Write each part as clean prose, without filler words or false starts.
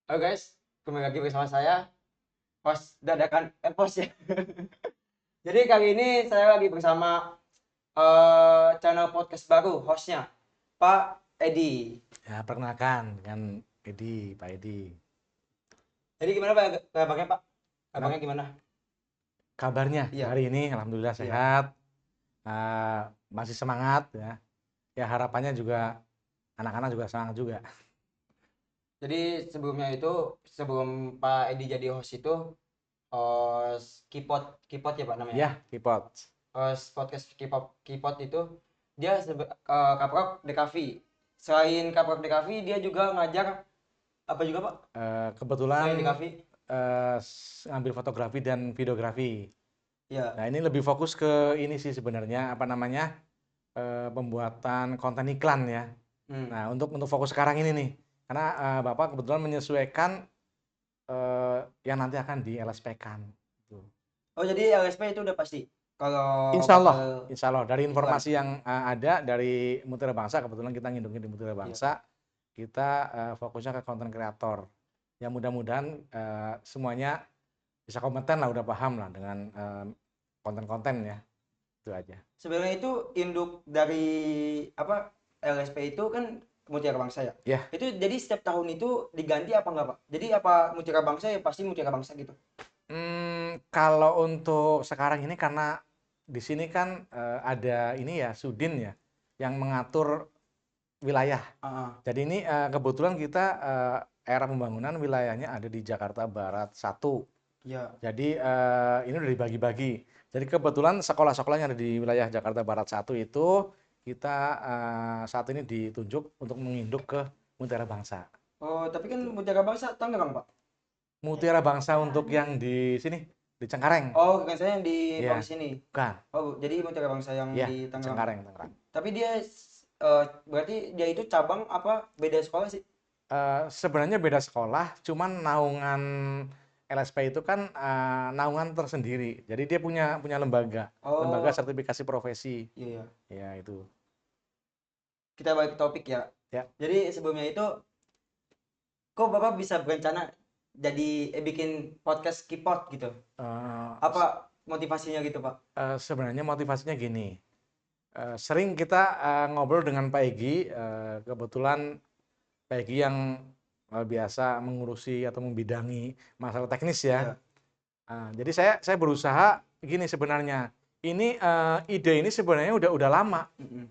Halo guys, kembali lagi bersama saya, host dadakan Epos ya. Jadi kali ini saya lagi bersama channel podcast baru, hostnya Pak Edi. Ya, perkenalkan dengan Edi, Pak Edi. Jadi gimana Pak kabarnya Pak? Kenapa? Kabarnya gimana? Kabarnya Iya, hari ini alhamdulillah iya. sehat, eh, masih semangat ya. Ya harapannya juga anak-anak juga semangat juga. Jadi sebelumnya itu, sebelum Pak Edi jadi host itu, host Kipot ya Pak namanya. Ya, Kipot. Host podcast Kipot itu dia Kaprok Dekavi. Selain Kaprok Dekavi, dia juga ngajar apa juga Pak? Kebetulan Selain Dekavi? ngambil fotografi dan videografi. Ya. Nah, ini lebih fokus ke ini sih sebenarnya apa namanya? Pembuatan konten iklan ya. Hmm. Nah, untuk fokus sekarang ini nih. Karena Bapak kebetulan menyesuaikan yang nanti akan di LSP-kan. Gitu. Oh jadi LSP itu udah pasti kalau bakal Insya Allah dari iklan. informasi yang ada dari Mutiara Bangsa, kebetulan kita ngindungin di Mutiara Iya. Bangsa, kita fokusnya ke konten kreator. Ya mudah-mudahan semuanya bisa kompeten lah, udah paham lah dengan konten-konten ya, itu aja. Sebenarnya itu induk dari apa LSP itu kan Mutiara Bangsa ya. Ya, Itu jadi setiap tahun itu diganti apa enggak Pak? Jadi apa Mutiara Bangsa ya pasti Mutiara Bangsa gitu. kalau untuk sekarang ini karena di sini kan ada ini ya Sudin ya yang mengatur wilayah. Ah, Jadi ini kebetulan kita era pembangunan wilayahnya ada di Jakarta Barat 1. ya. Jadi ini udah dibagi-bagi. Jadi kebetulan sekolah-sekolah yang ada di wilayah Jakarta Barat 1 itu kita saat ini ditunjuk untuk menginduk ke Mutiara Bangsa. Oh tapi kan Gitu. Mutiara Bangsa Tangerang Pak. Mutiara Bangsa untuk yang di sini, di Cengkareng. Oh kan saya yang di bawah Iya, sini. bukan. Oh jadi Mutiara Bangsa yang Iya, di di Tangerang. Cengkareng, Tangerang. Tapi dia berarti dia itu cabang apa beda sekolah sih? Sebenarnya beda sekolah, cuman naungan LSP itu kan naungan tersendiri. Jadi dia punya lembaga, lembaga Oh sertifikasi profesi. iya, iya. Ya itu. Kita balik ke topik ya. Ya. Jadi sebelumnya itu, kok Bapak bisa berencana jadi bikin podcast Kipot gitu? eh, Apa motivasinya gitu, Pak? Sebenarnya motivasinya gini, sering kita ngobrol dengan Pak Egi, kebetulan Pak Egi yang biasa mengurusi atau membidangi masalah teknis ya. Iya. Jadi saya berusaha gini sebenarnya, ini ide ini sebenarnya udah lama. Mm-mm.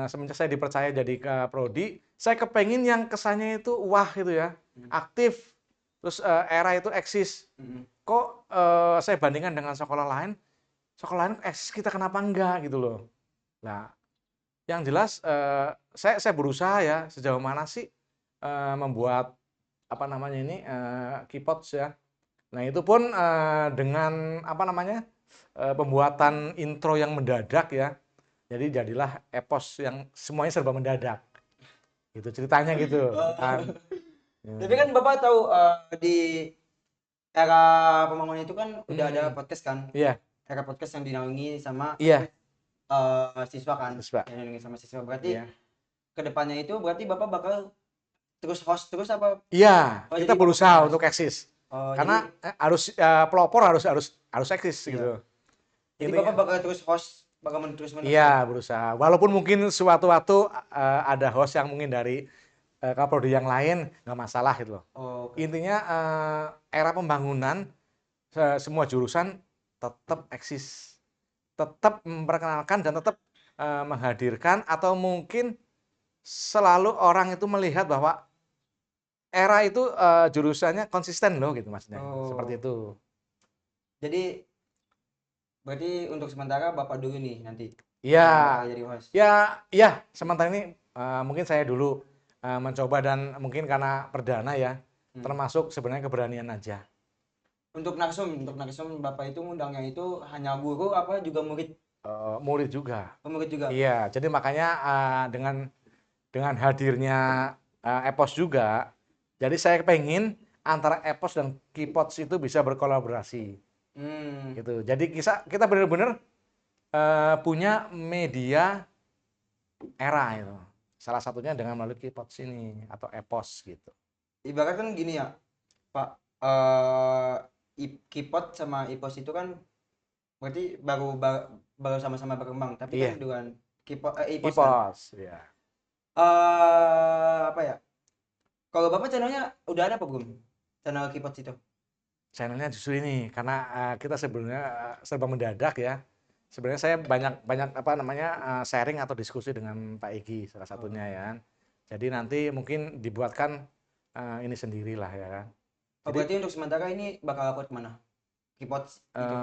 Semenjak saya dipercaya jadi prodi, saya kepengen yang kesannya itu wah gitu ya, Mm. aktif, terus era itu eksis. Mm-mm. Kok saya bandingkan dengan sekolah lain eksis kita kenapa enggak gitu loh. Nah, yang jelas saya berusaha ya sejauh mana sih membuat apa namanya ini keypods ya. Nah itu pun dengan apa namanya pembuatan intro yang mendadak ya. Jadi jadilah epos yang semuanya serba mendadak. Gitu ceritanya gitu Oh. kan. Tapi kan Hmm. Bapak tahu di era pembangunan itu kan udah ada Hmm. podcast kan? Iya, Era podcast yang dinaungi sama iya, siswa kan? Pak. Yang dinaungi sama siswa. Berarti Iya. kedepannya itu berarti Bapak bakal terus host terus apa? Iya, Oh kita jadi Bapak pengen berusaha host. untuk eksis. Oh Karena jadi harus pelopor harus eksis iya. gitu. Jadi Intinya Bapak bakal terus host, bakal terus iya meneruskan. berusaha. Walaupun mungkin suatu-waktu ada host yang mungkin dari kaprodi yang lain nggak masalah gitu loh. Oh, oke. Intinya era pembangunan semua jurusan tetap eksis, tetap memperkenalkan dan tetap menghadirkan atau mungkin selalu orang itu melihat bahwa era itu jurusannya konsisten loh gitu maksudnya gitu. Seperti Oh, itu. jadi berarti untuk sementara Bapak dulu nih nanti Iya, yang bakal jadi host. ya, ya. Sementara ini mungkin saya dulu mencoba dan mungkin karena perdana ya, Hmm. termasuk sebenarnya keberanian aja. Untuk narsum Bapak itu ngundangnya itu hanya guru apa juga murid? Murid juga. Murid juga. Iya, jadi makanya dengan hadirnya Epos juga, jadi saya pengen antara Epos dan Kipots itu bisa berkolaborasi, Hmm. gitu. Jadi kita benar-benar punya media era itu. Salah satunya dengan melalui Kipots ini atau Epos gitu. ibarat kan gini ya Pak, Kipot sama Ipos itu kan berarti baru sama-sama berkembang, tapi kan Iya, dengan Ipos kan Ipos, ya. apa ya, kalau bapak channelnya udah ada apa belum, channel Kipot itu? Channelnya justru ini karena kita sebenarnya serba mendadak ya. Sebenarnya saya banyak banyak apa namanya sharing atau diskusi dengan Pak Egi salah Oh, satunya ya kan. Jadi nanti mungkin dibuatkan ini sendirilah ya kan. oh Jadi berarti untuk sementara ini bakal upload kemana, Kipot itu?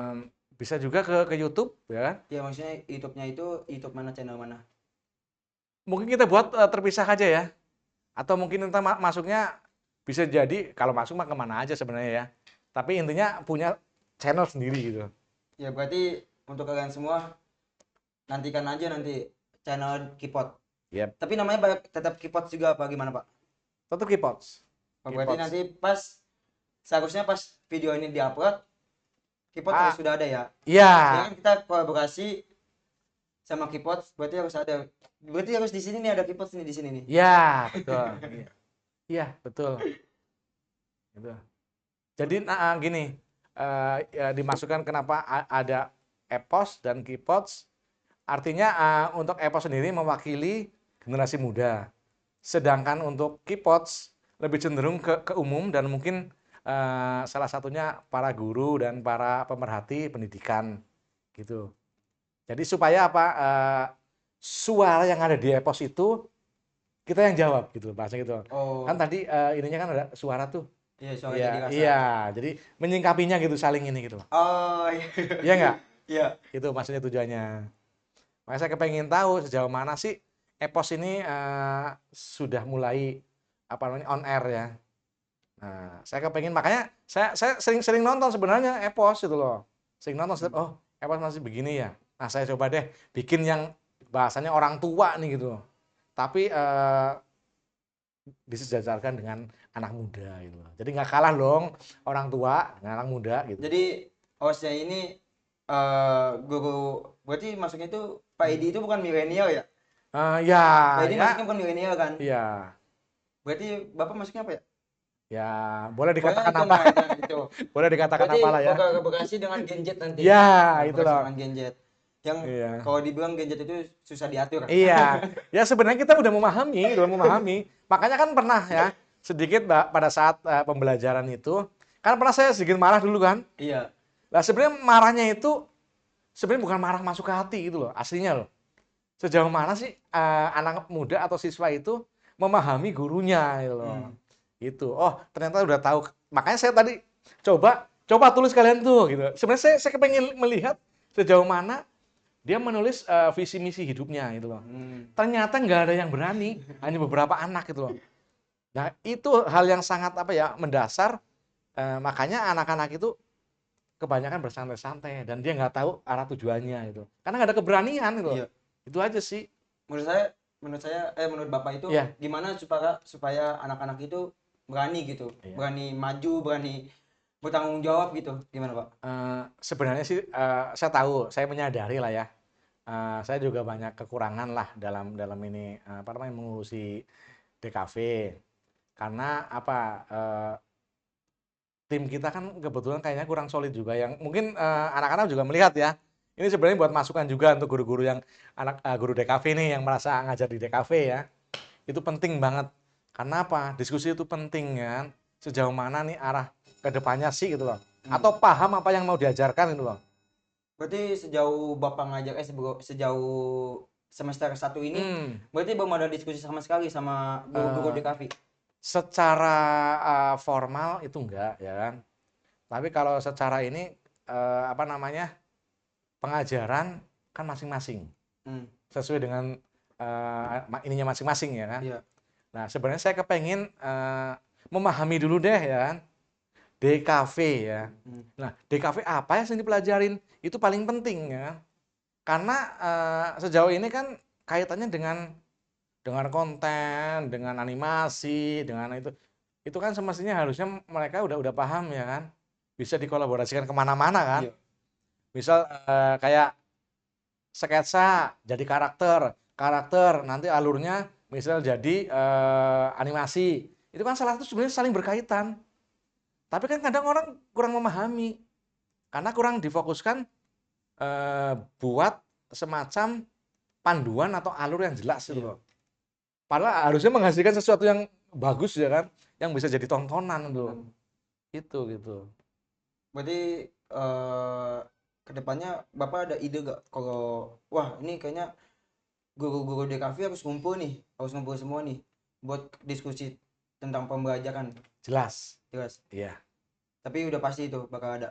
bisa juga ke YouTube ya kan. Ya maksudnya YouTube-nya itu YouTube mana, channel mana? Mungkin kita buat terpisah aja ya. Atau mungkin kita masuknya bisa jadi kalau masuk mah kemana aja sebenarnya ya. Tapi intinya punya channel sendiri gitu. Ya berarti untuk kalian semua nantikan aja nanti channel Kipot. Yep. Tapi namanya tetap Kipot juga apa gimana Pak? Tetap Kipots. Oh, berarti Kipots. nanti seharusnya pas video ini diupload, Kipot harus Ah, sudah ada ya. Ya iya, kan kita kolaborasi sama Kipot, berarti harus ada. Berarti harus di sini nih ada Kipot nih di sini nih. iya, betul. Iya, iya, betul. Gitu. Jadi gini, ya dimasukkan kenapa ada Epos dan Kipots, artinya untuk Epos sendiri mewakili generasi muda. Sedangkan untuk Kipots lebih cenderung ke umum dan mungkin salah satunya para guru dan para pemerhati pendidikan gitu. Jadi supaya apa suara yang ada di Epos itu kita yang jawab gitu bahasa gitu. Kan Oh, tadi ininya kan ada suara tuh. iya suara jadi Iya, rasa. iya. Jadi menyingkapinya gitu saling ini gitu loh. Oh, iya. Iya nggak? Iya. Itu maksudnya tujuannya. Makanya saya kepengen tahu sejauh mana sih Epos ini sudah mulai apa namanya on air ya. Nah, saya kepengen makanya saya sering-sering nonton sebenarnya Epos itu loh. Sering nonton setiap oh Epos masih begini ya. Nah, saya coba deh bikin yang bahasanya orang tua nih gitu. Tapi disejajarkan dengan anak muda gitu loh. Jadi nggak kalah dong orang tua dengan anak muda gitu. Jadi hostnya ini guru, berarti masuknya itu Pak Hmm. Edi itu bukan milenial ya? Ya, Pak Edi ya, masuknya bukan milenial kan? ya, Berarti Bapak masuknya apa ya? ya, boleh Pokoknya dikatakan itu apa? nah, nah itu. Boleh dikatakan Berarti apalah ya. berkolaborasi dengan gadget nanti. Ya, itu Kolaborasi loh. dengan gadget. Yang Iya. kalau dibilang gadget itu susah diatur. Iya. Ya sebenarnya kita udah memahami. Makanya kan pernah ya, sedikit pada saat pembelajaran itu, kan pernah saya sedikit marah dulu kan. Iya. Nah, sebenarnya marahnya itu sebenarnya bukan marah masuk ke hati gitu loh, aslinya loh. Sejauh mana sih anak muda atau siswa itu memahami gurunya gitu loh. Hmm. Itu. Oh, ternyata udah tahu. Makanya saya tadi coba coba tulis kalian tuh gitu. Sebenarnya saya kepengen melihat sejauh mana dia menulis visi misi hidupnya gitu loh. Hmm. Ternyata nggak ada yang berani, hanya beberapa anak gitu loh. Nah, itu hal yang sangat apa ya, mendasar. Makanya anak-anak itu kebanyakan bersantai-santai dan dia nggak tahu arah tujuannya itu. Karena nggak ada keberanian gitu loh. Iya. Itu aja sih. Menurut saya, menurut Bapak itu Iya. gimana supaya supaya anak-anak itu berani gitu, Iya. berani maju, berani bertanggung jawab gitu. Gimana Pak? Sebenarnya sih saya tahu, saya menyadari lah ya. Saya juga banyak kekurangan lah dalam dalam ini apa namanya mengurusi DKV. Karena apa tim kita kan kebetulan kayaknya kurang solid juga yang mungkin anak-anak juga melihat ya. Ini sebenarnya buat masukan juga untuk guru-guru yang guru DKV nih yang merasa ngajar di DKV ya. Itu penting banget. Karena apa? Diskusi itu penting ya. Sejauh mana nih arah ke depannya sih gitu loh. Hmm. Atau paham apa yang mau diajarkan gitu loh. Berarti sejauh Bapak ngajar sejauh semester satu ini Hmm, berarti belum ada diskusi sama sekali sama guru-guru eh, di kafe. secara formal itu enggak ya kan. Tapi kalau secara ini apa namanya pengajaran kan masing-masing Hmm. sesuai dengan ininya masing-masing ya kan. Iya. Nah sebenarnya saya kepengen memahami dulu deh ya kan DKV ya. Hmm. Nah DKV apa yang dipelajarin itu paling penting ya kan. Karena sejauh ini kan kaitannya dengan konten, dengan animasi, dengan itu kan semestinya harusnya mereka udah paham ya kan, bisa dikolaborasikan kemana-mana kan. Iya. Misal kayak sketsa jadi karakter, karakter nanti alurnya misal jadi animasi, Itu kan salah satu sebenarnya saling berkaitan. Tapi kan kadang orang kurang memahami karena kurang difokuskan buat semacam panduan atau alur yang jelas gitu Iya. loh. Padahal harusnya menghasilkan sesuatu yang bagus ya kan, yang bisa jadi tontonan gitu loh. Gitu. Berarti kedepannya Bapak ada ide gak kalau wah ini kayaknya guru-guru DKV harus ngumpul semua nih buat diskusi tentang pembelajaran Jelas. jelas. Iya. Tapi udah pasti itu bakal ada.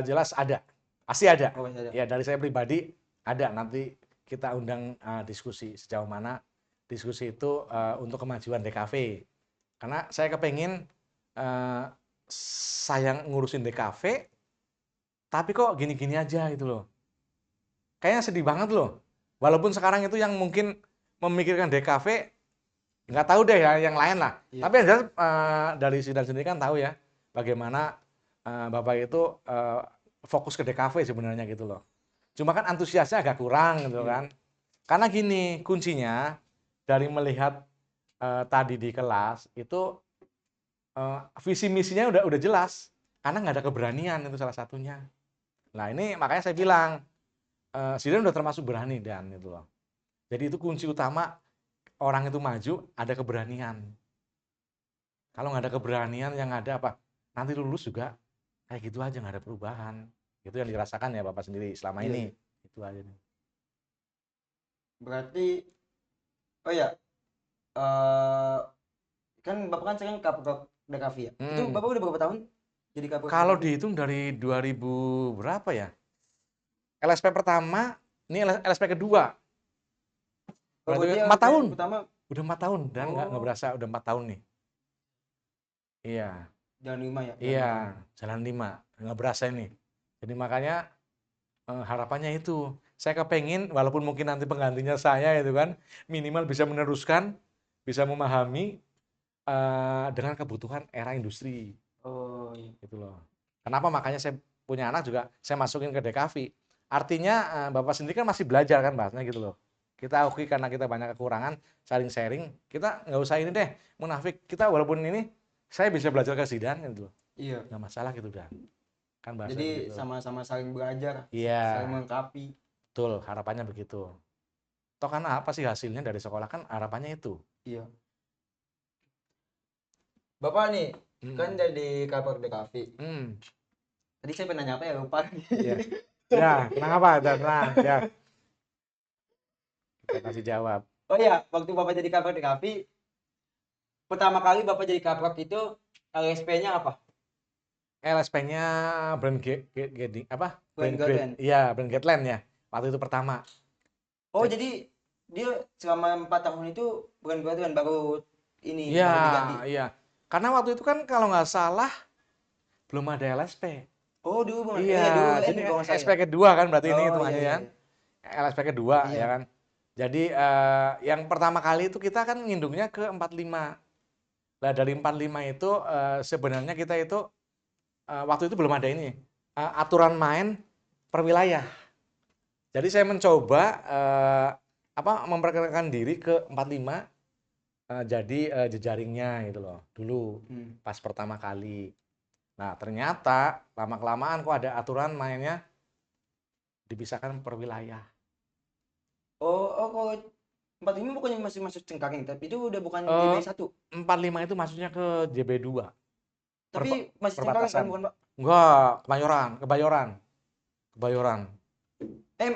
Jelas ada. Pasti ada. Oh, pasti ada. Ya dari saya pribadi ada, nanti kita undang diskusi sejauh mana diskusi itu untuk kemajuan DKV. Karena saya kepengin saya ngurusin DKV, tapi kok gini-gini aja gitu loh. Kayaknya sedih banget loh. Walaupun sekarang itu yang mungkin memikirkan DKV, nggak tahu deh ya yang lain lah. Iya. Tapi yang jelas dari Sidan sendiri kan tahu ya bagaimana Bapak itu fokus ke DKV sebenarnya gitu loh. Cuma kan antusiasnya agak kurang gitu Iya. kan. Karena gini, kuncinya dari melihat tadi di kelas itu visi misinya udah jelas. Karena nggak ada keberanian itu salah satunya. Nah ini makanya saya bilang Zidan udah termasuk berani dan itu loh. Jadi itu kunci utama orang itu maju ada keberanian. Kalau nggak ada keberanian yang ada apa? Nanti lulus juga kayak gitu aja nggak ada perubahan. Itu yang dirasakan ya Bapak sendiri selama Iya, ini. iya. Itu aja nih. Berarti oh ya eh kan Bapak kan sekarang kapok DKV ya. Itu Hmm. Bapak udah berapa tahun jadi kapok Kalau DKV? dihitung dari 2000 berapa ya? LSP pertama, ini LSP kedua. Oh, berarti Berarti yang 4 tahun. yang pertama Udah 4 tahun dan nggak oh berasa udah 4 tahun nih. Iya, jalan 5 ya, jalan 5 tahun. iya, jalan 5. Nggak berasa ini. Jadi makanya harapannya itu. Saya kepengin walaupun mungkin nanti penggantinya saya itu kan minimal bisa meneruskan, bisa memahami dengan kebutuhan era industri Oh iya. gitu loh. Kenapa makanya saya punya anak juga saya masukin ke DKV. Artinya Bapak sendiri kan masih belajar kan bahasnya gitu loh. Kita akui karena kita banyak kekurangan, saling sharing. Kita nggak usah ini deh, munafik. Kita walaupun ini saya bisa belajar ke Zidan gitu loh. Iya. Nggak masalah gitu dan kan bahasa Jadi begitu. sama-sama saling belajar, saling Iya, melengkapi. betul. Harapannya begitu. Toh kan apa sih hasilnya dari sekolah kan harapannya itu. Iya. Bapak nih kan Hmm. jadi kapok DKV. Hmm. Tadi saya pernah nyapa ya lupa. Ya. Ya, tenang apa? Tenang. Ya, kita kasih jawab. Oh iya, waktu Bapak jadi kapok DKV, pertama kali Bapak jadi kapok itu LSP-nya apa? LSP-nya brand apa? Glenn Brand grade. Gordon. Iya, brand Gatland ya. Waktu itu pertama. Oh, Jadi, jadi dia selama 4 tahun itu Glenn Gordon baru ini iya, baru diganti. iya. Karena waktu itu kan kalau nggak salah belum ada LSP. Oh, dulu Bang. Iya, Iya, dulu jadi kalau nggak salah SP ya. kedua kan berarti ini Oh, iya hitungannya iya ya. iya. LSP kedua ya Iya. kan. Jadi yang pertama kali itu kita kan ngindungnya ke 45. Nah dari 45 itu sebenarnya kita itu waktu itu belum ada ini aturan main per wilayah. Jadi saya mencoba apa memperkenalkan diri ke 45 jadi jejaringnya gitu loh dulu Hmm. pas pertama kali. Nah ternyata lama-kelamaan kok ada aturan mainnya dipisahkan per wilayah. Oh, kalau 45 bukannya masih masuk Cengkareng, tapi itu udah bukan Eh JB1. 45 itu maksudnya ke JB2 Tapi masih Cengkareng kan perbatasan. bukan, Pak? Enggak, Kebayoran. Kebayoran.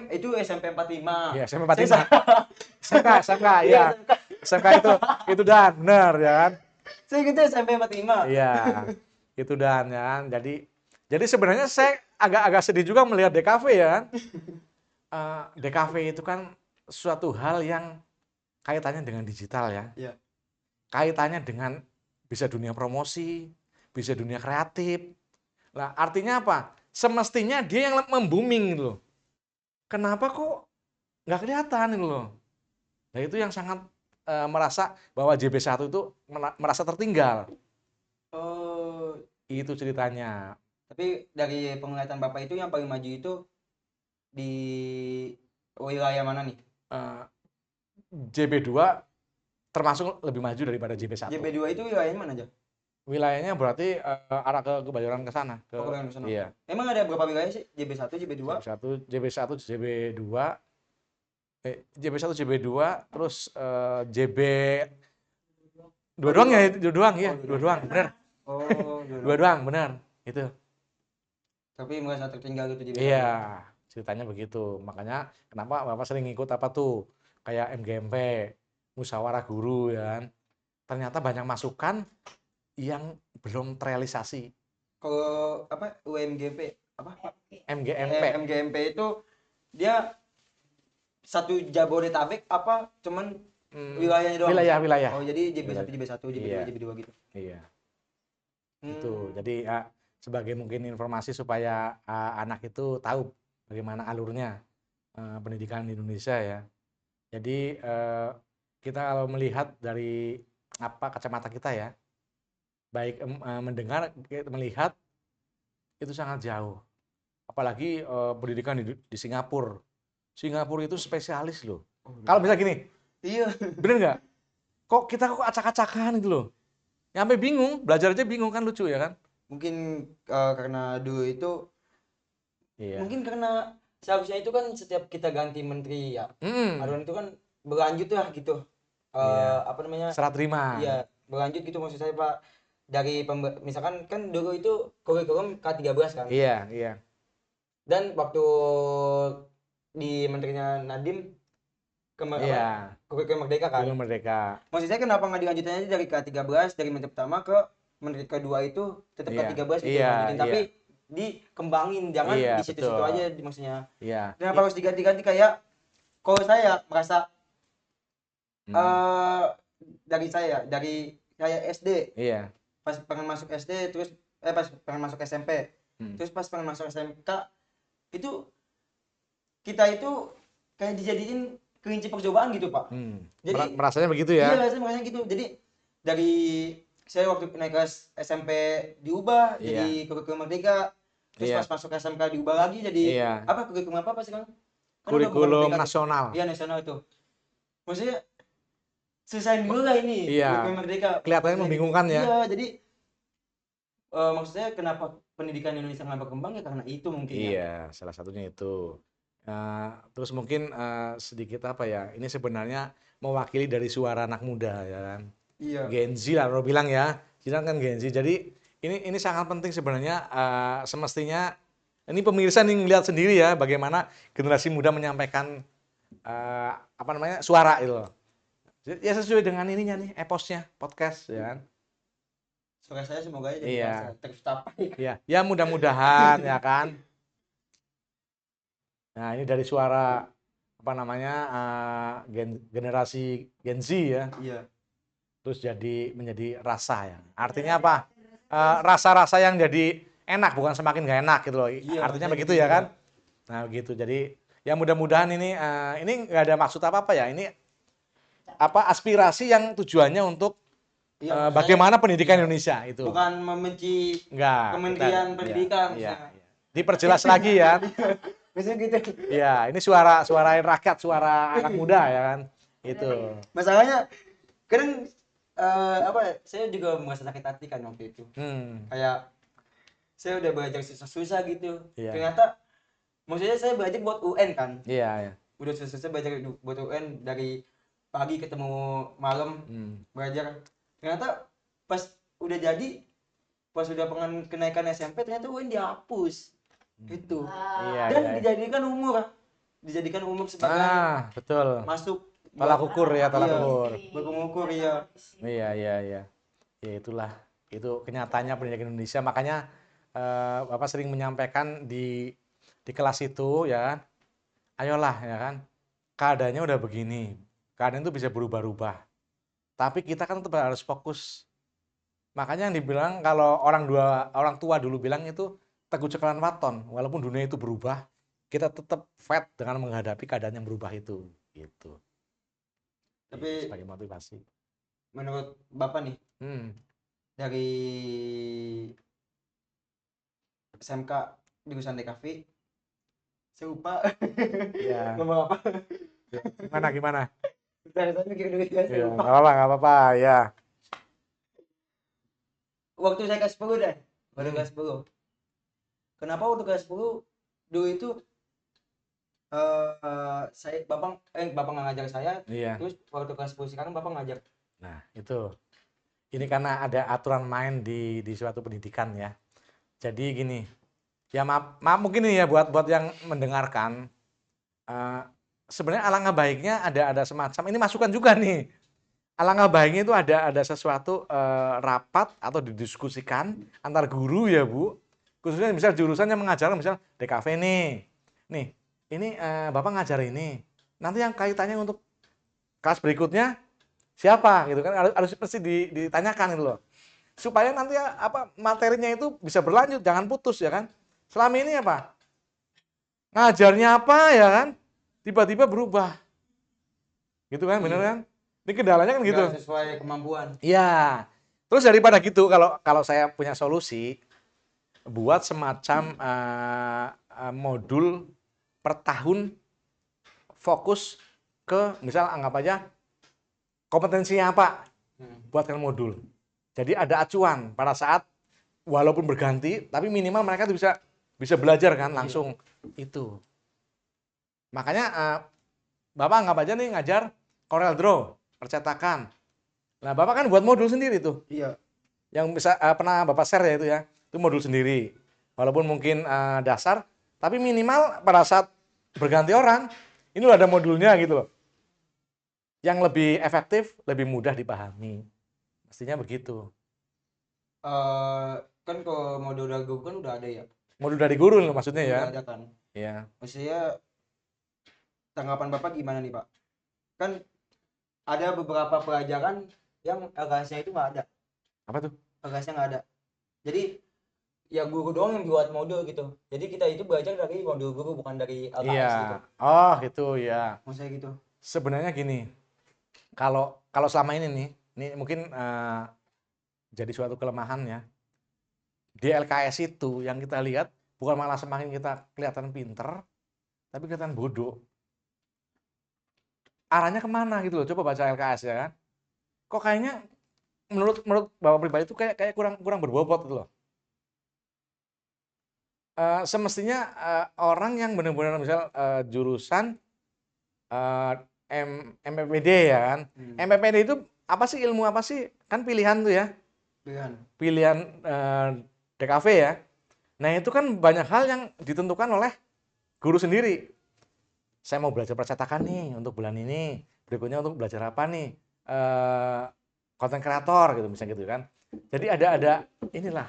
Itu SMP 45. Iya, SMP Saya 45. SMK, iya iya. SMK. SMK itu dan benar ya kan? Saya gitu SMP 45. Iya. Itu dan ya kan. Jadi sebenarnya saya agak sedih juga melihat DKV ya kan. DKV itu kan suatu hal yang kaitannya dengan digital ya. Iya. Kaitannya dengan bisa dunia promosi, bisa dunia kreatif. Nah, artinya apa? Semestinya dia yang membooming gitu loh. Kenapa kok nggak kelihatan gitu loh? Nah, itu yang sangat merasa bahwa JB1 itu merasa tertinggal. Oh, Itu ceritanya. tapi dari penglihatan Bapak itu yang paling maju itu di wilayah mana nih? Eh, JB2 termasuk lebih maju daripada JB1. JB2 itu wilayahnya mana aja? Wilayahnya berarti arah ke Kebayoran ke sana. Oh, ke sana. Iya. Emang ada berapa wilayah sih? JB1, JB2? JB1, JB2, JB1, JB2, terus JB dua doang ya, dua doang ya, dua doang, bener. Oh, Dua doang, bener. Itu. Tapi merasa tertinggal gitu JB1. Iya, ceritanya begitu. Makanya kenapa Bapak sering ngikut apa tuh? Kayak MGMP, musyawarah guru ya kan. Ternyata banyak masukan yang belum terrealisasi. Kalau apa UMGP apa Pak? MGMP. MGMP itu dia satu Jabodetabek apa cuman wilayahnya doang? Wilayah. Oh, jadi JB1, JB1, JB2, Iya. JB2 gitu. Iya. Hmm. Itu. Jadi sebagai mungkin informasi supaya anak itu tahu bagaimana alurnya pendidikan di Indonesia ya. Jadi kita kalau melihat dari apa kacamata kita ya, baik mendengar, melihat itu sangat jauh. Apalagi pendidikan di Singapura. Singapura itu spesialis loh. Kalau bisa gini, Iya. bener nggak? Kok kita kok acak-acakan gitu loh. Sampai bingung, belajar aja bingung kan, lucu ya kan? Mungkin karena dulu itu Iya. mungkin karena seharusnya itu kan setiap kita ganti menteri ya. Mm, Aturan itu kan berlanjut lah gitu. iya. Apa namanya? Serah terima. Iya, berlanjut gitu maksud saya Pak. Dari misalkan kan dulu itu kurikulum K13 kan. Iya. Dan waktu di menterinya Nadiem Iya. kurikulum Merdeka kan. Kurikulum Merdeka. Maksud saya kenapa nggak dilanjutin aja dari K13 dari menteri pertama ke menteri kedua itu tetap Iya. K13 gitu Iya. lanjutin tapi dikembangin jangan Iya, di situ-situ betul. aja maksudnya. Iya. Kenapa harus diganti-ganti kayak kalau saya merasa Hmm. dari saya SD Iya. pas pengen masuk SD terus pas pengen masuk SMP Hmm. terus pas pengen masuk SMK itu kita itu kayak dijadiin kelinci percobaan gitu Pak. Jadi Merasanya begitu ya? iya saya makanya gitu. Jadi dari saya waktu naik kelas SMP diubah Iya. jadi kurikulum Merdeka. Terus Iya. pas masuk SMK diubah lagi jadi Iya. apa kurikulum apa sih kan? Kan udah bukan Kurikulum Merdeka tuh. nasional. Iya nasional itu. Maksudnya selesaiin dulu lah ini Iya. kurikulum Merdeka. Kelihatannya Maksudnya gitu. membingungkan ya? Iya, jadi maksudnya kenapa pendidikan Indonesia nggak berkembang ya karena itu mungkin ya. Iya, salah satunya itu. Terus mungkin sedikit apa ya? Ini sebenarnya mewakili dari suara anak muda ya kan. Iya. Gen Z lah kalau bilang ya. Kita kan Gen Z. Jadi ini sangat penting sebenarnya semestinya ini pemirsa nih ngelihat sendiri ya bagaimana generasi muda menyampaikan apa namanya suara itu. Ya sesuai dengan ininya nih eposnya podcast ya kan. Suara saya semoga aja jadi Iya. bahasa tercapai. Iya, ya mudah-mudahan ya kan. Nah, ini dari suara apa namanya generasi Gen Z ya. Iya. Terus menjadi rasa ya. Artinya apa? Rasa-rasa yang jadi enak bukan semakin gak enak gitu loh. Iya, Artinya maksudnya begitu gitu ya juga. kan? Nah, begitu. Jadi ya mudah-mudahan ini nggak ada maksud apa-apa ya. Ini apa aspirasi yang tujuannya untuk Iya, maksud saya, bagaimana pendidikan iya. Indonesia itu. Bukan membenci Enggak, Kementerian Pendidikan iya. maksudnya. Diperjelas lagi ya. Maksudnya gitu. Iya, ini suara rakyat, suara anak muda ya kan. Itu. Masalahnya kadang apa ya, saya juga merasa sakit hati kan waktu itu. Kayak saya udah belajar susah-susah gitu. Iya. Ternyata maksudnya saya belajar buat UN kan. Iya. Udah susah-susah belajar buat UN dari pagi ketemu malam belajar. Ternyata pas udah jadi pas udah pengen kenaikan SMP ternyata UN dihapus. Itu. Iya, Dan iya. dijadikan umur sebagai betul. masuk Tolak ukur ya, tolak iya, ukur. mengukur ya. Iya. Ya itulah. Itu kenyataannya pendidikan Indonesia. Makanya Bapak sering menyampaikan di kelas itu ya kan. Ayolah ya kan. Keadaannya udah begini. Keadaan itu bisa berubah-ubah. Tapi kita kan tetap harus fokus. Makanya yang dibilang kalau orang tua dulu bilang itu teguh cekalan waton. Walaupun dunia itu berubah, kita tetap fight dengan menghadapi keadaan yang berubah itu. Gitu. Tapi Sebagai motivasi. menurut Bapak nih dari SMK jurusan DKV saya lupa Ya. ngomong apa. Gimana? Saya mikir dulu ya, saya Iya, lupa. nggak apa-apa, ya. Waktu saya kelas 10 deh. Waktu Hmm, kelas 10. Kenapa waktu kelas 10 dulu itu bapak nggak ngajar saya, iya. terus waktu kelas 10 sekarang bapak ngajar. Nah, itu. Ini karena ada aturan main di suatu pendidikan ya. Jadi gini, ya maaf mungkin ini ya buat yang mendengarkan. eh, Sebenarnya alangkah baiknya ada semacam ini masukan juga nih. Alangkah baiknya itu ada sesuatu rapat atau didiskusikan antar guru ya Bu. Khususnya misal jurusan yang mengajar misal DKV nih. Nih, ini Bapak ngajar ini. Nanti yang kaitannya untuk kelas berikutnya siapa gitu kan harus pasti ditanyakan gitu loh. Supaya nanti apa materinya itu bisa berlanjut, jangan putus ya kan. Selama ini apa? Ngajarnya apa ya kan? Tiba-tiba berubah. Gitu kan, bener Iya, kan? Ini kendalanya kan gitu. nggak sesuai kemampuan. Iya. Terus daripada gitu, kalau kalau saya punya solusi, buat semacam modul per tahun fokus ke, misal anggap aja kompetensinya apa, Hmm. buatkan modul. Jadi ada acuan pada saat walaupun berganti, tapi minimal mereka tuh bisa bisa belajar kan Iya. langsung itu. Makanya Bapak anggap aja nih ngajar Corel Draw, percetakan. Nah, Bapak kan buat modul sendiri tuh. Iya. Yang bisa pernah Bapak share ya itu ya. Itu modul sendiri. Walaupun mungkin dasar, tapi minimal pada saat berganti orang, ini udah ada modulnya gitu loh. Yang lebih efektif, lebih mudah dipahami. Mestinya begitu. Eh, kan kalau modul dagu kan udah ada ya. Modul dari guru loh Nah, maksudnya itu ya. udah ada kan. Ya. Maksudnya tanggapan bapak gimana nih pak? Kan ada beberapa pelajaran yang LKS-nya itu nggak ada, Apa tuh? LKS-nya nggak ada. Jadi ya guru doang yang buat modul gitu. Jadi kita itu belajar dari modul guru bukan dari Iya. LKS gitu. Oh, gitu ya. Maksudnya gitu. Sebenarnya gini, kalau kalau selama ini mungkin jadi suatu kelemahan ya. Di LKS itu yang kita lihat bukan malah semakin kita kelihatan pinter, tapi kelihatan bodoh. Arahnya kemana gitu loh? Coba baca LKS ya kan. Kok kayaknya menurut menurut Bapak pribadi itu kayak kayak kurang kurang berbobot gitu loh. Semestinya orang yang benar-benar misal jurusan eh, MPPD ya kan. Hmm. MPPD itu apa sih ilmu apa sih? Kan pilihan tuh ya. Pilihan. Pilihan DKV ya. Nah, itu kan banyak hal yang ditentukan oleh guru sendiri. Saya mau belajar percetakan nih untuk bulan ini. Berikutnya untuk belajar apa nih? Konten kreator gitu misalnya gitu kan. Jadi ada inilah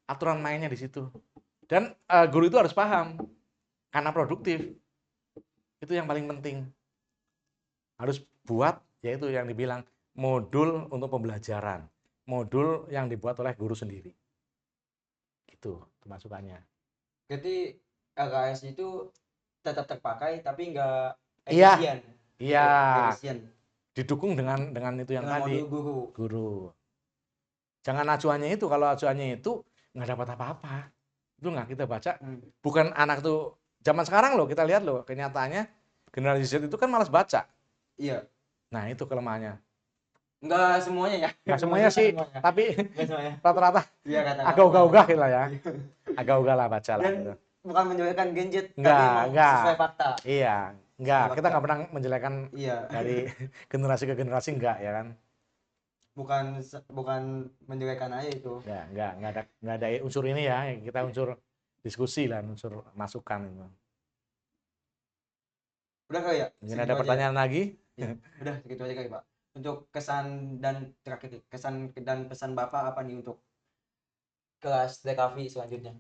aturan mainnya di situ. Dan guru itu harus paham karena produktif. Itu yang paling penting. Harus buat yaitu yang dibilang modul untuk pembelajaran. Modul yang dibuat oleh guru sendiri. Itu masukannya. Jadi LKS itu tetap terpakai tapi nggak Iya, efisien iya. gitu, nggak efisien Didukung dengan itu yang dengan tadi, modul guru. guru. Jangan acuannya itu, kalau acuannya itu nggak dapat apa-apa. Itu nggak kita baca. Hmm. Bukan anak tuh zaman sekarang loh kita lihat loh kenyataannya generasi Z itu kan malas baca. Iya, Nah itu kelemahannya. nggak semuanya ya. Nggak semuanya Maksudnya sih, semuanya, tapi nggak semuanya. rata-rata Iya agak kata-kata. ogah-ogah lah ya. Agak ogah lah baca lah Dan gitu. bukan menjelekkan gadget tapi emang Enggak. sesuai fakta. Iya, enggak. Sesuai Kita fakta. nggak pernah menjelekan Iya. dari generasi ke generasi enggak ya kan. Bukan menjelekkan aja itu. Nggak ada unsur ini ya. Kita unsur diskusi lah, unsur masukan itu. Udah kali ya, Mungkin segitu ada aja ya. pertanyaan lagi? Iya, udah segitu aja kali Pak. Untuk kesan dan terakhir, kesan dan pesan Bapak apa nih untuk kelas DKV selanjutnya?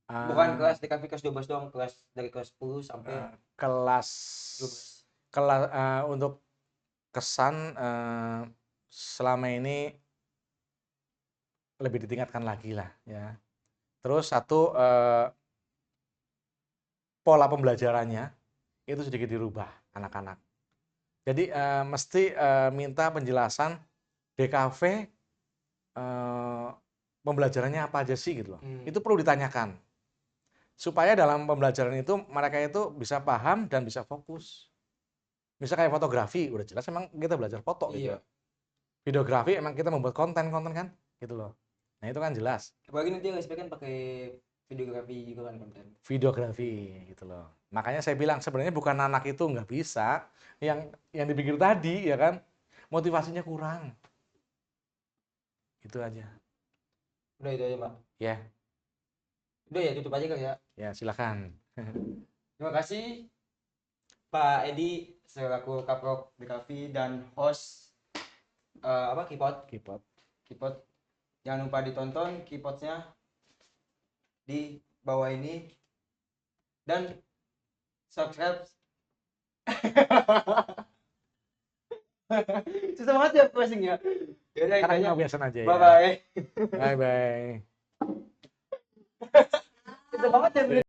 Bukan Eh, kelas DKV kelas 12 doang, kelas dari kelas 10 sampai kelas 12. kelas untuk kesan selama ini lebih ditingkatkan lagi lah ya. Terus satu pola pembelajarannya itu sedikit dirubah anak-anak. Jadi mesti minta penjelasan DKV pembelajarannya apa aja sih gitu loh. Hmm. Itu perlu ditanyakan supaya dalam pembelajaran itu mereka itu bisa paham dan bisa fokus. Misal kayak fotografi, udah jelas emang kita belajar foto gitu. Iya. Videografi emang kita membuat konten kan gitu loh. Nah itu kan jelas. Apalagi nanti LSP kan pakai videografi juga kan konten. Videografi gitu loh. Makanya saya bilang sebenarnya bukan anak itu nggak bisa, yang dipikir tadi ya kan motivasinya kurang. Itu aja. Udah itu aja, Pak. Ya, Udah ya, tutup aja kali ya. ya silakan. Terima kasih Pak Edi selaku Kaprok DKV dan host Kipot. Kipot. Kipot. Jangan lupa ditonton Kipotnya di bawah ini dan subscribe. Susah banget ya closing ya. Yaudah, Karena intinya, kita biasa aja ya. bye bye. Bye bye. Susah banget ya.